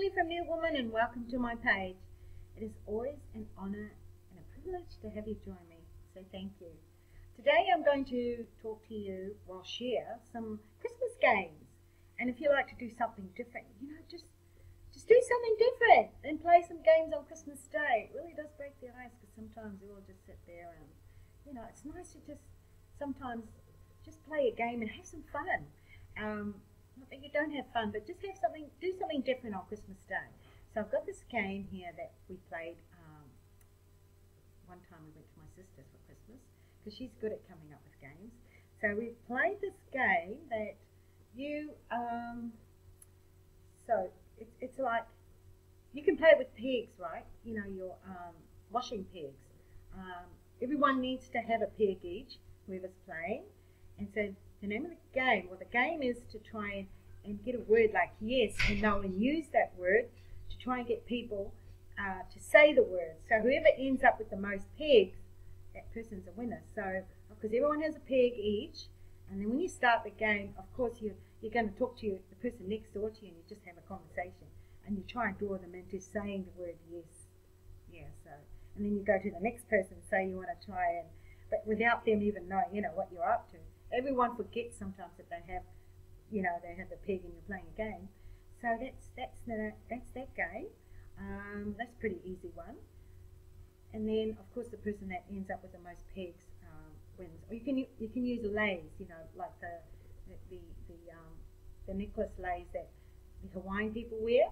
Shirley from New Woman, and welcome to my page. It is always an honour and a privilege to have you join me, so thank you. Today I'm going to talk to you, well, share some Christmas games. And if you like to do something different, just do something different and play some games on Christmas Day. It really does break the ice, because sometimes we all just sit there and, it's nice to just sometimes just play a game and have some fun. Not that you don't have fun, but just do something different on Christmas Day. So I've got this game here that we played. One time we went to my sister's for Christmas, because she's good at coming up with games. So we played this game that it's like, you can play it with pegs, right? Your washing pegs. Everyone needs to have a peg each, whoever's playing. And so the name of the game is to try and get a word like yes and no, and use that word to try and get people to say the word. So whoever ends up with the most pegs, that person's a winner. So, because everyone has a peg each, and then when you start the game, of course you're going to talk to the person next door to you, and you just have a conversation, and you try and draw them into saying the word yes. Yeah, so, and then you go to the next person and say you want to try but without them even knowing, what you're up to. Everyone forgets sometimes that they have the peg and you're playing a game. So that's that game. That's a pretty easy one. And then of course the person that ends up with the most pegs wins. Or you can use lays, like the necklace lays that the Hawaiian people wear.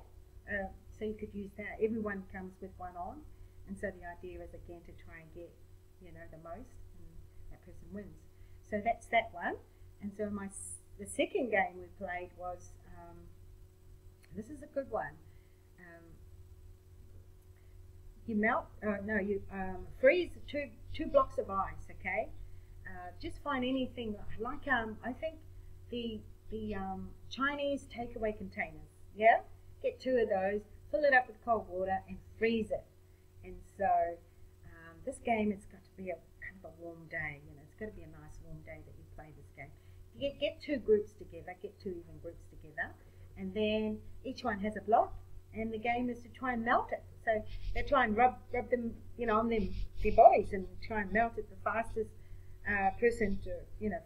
So you could use that. Everyone comes with one on, and so the idea is again to try and get the most, and that person wins. So that's that one. And so the second game we played was, this is a good one. You freeze two blocks of ice, okay? Just find anything, like, I think the Chinese takeaway containers, yeah? Get 2 of those, fill it up with cold water and freeze it. And so this game has got to be kind of a warm day, it's got to be a nice warm day that you play this game. You get 2 groups together, get 2 even groups together, and then each one has a block, and the game is to try and melt it. So they try and rub them, on their bodies, and try and melt it. The fastest person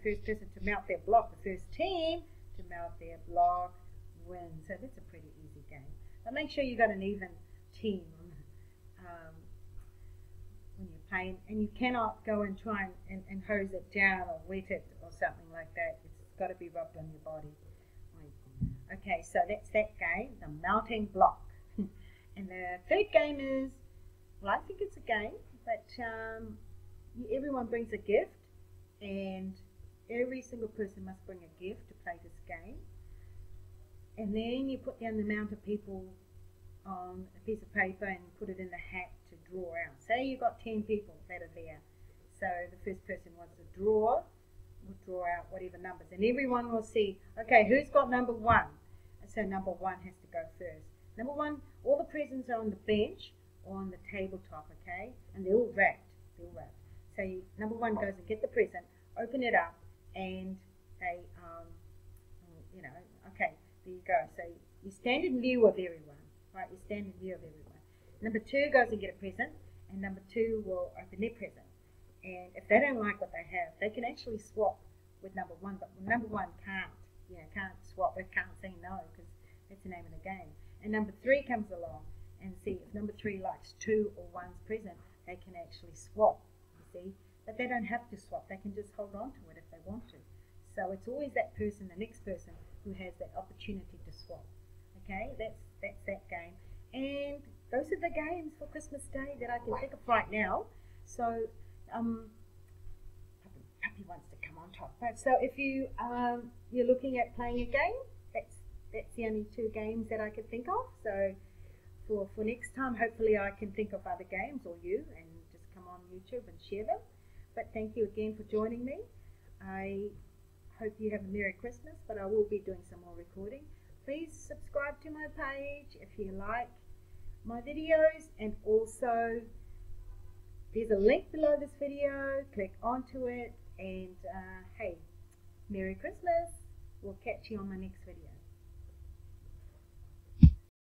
first person to melt their block, the first team to melt their block wins. So that's a pretty easy game. But make sure you got an even team when you're playing, and you cannot go and try and hose it down or wet it or something like that. It's got to be rubbed on your body. Okay, so that's that game, the melting block. And the third game is, well, I think it's a game, but everyone brings a gift, and every single person must bring a gift to play this game. And then you put down the amount of people on a piece of paper and put it in the hat to draw out. Say you've got 10 people that are there. So the first person wants to draw, will draw out whatever numbers. And everyone will see, okay, who's got number 1? And so number 1 has to go first. Number 1, all the presents are on the bench or on the tabletop, okay? And they're all wrapped. So number 1 goes and get the present, open it up, and they, okay, there you go. So you stand in view of everyone, right? You stand in view of everyone. Number 2 goes and get a present, and number 2 will open their present. And if they don't like what they have, they can actually swap with number 1, but number 1 can't swap, they can't say no, because that's the name of the game. And number 3 comes along, and see if number 3 likes 2 or 1's present, they can actually swap, you see. But they don't have to swap, they can just hold on to it if they want to. So it's always that person, the next person, who has that opportunity to swap. Okay, that's that game. And those are the games for Christmas Day that I can think of right now. So Puppy wants to come on top. So if you're looking at playing a game, that's the only 2 games that I could think of. So for next time, hopefully I can think of other games, or you, and just come on YouTube and share them. But thank you again for joining me. I hope you have a Merry Christmas, but I will be doing some more recording. Please subscribe to my page if you like my videos, and also there's a link below this video. Click onto it, and hey, Merry Christmas. We'll catch you on my next video.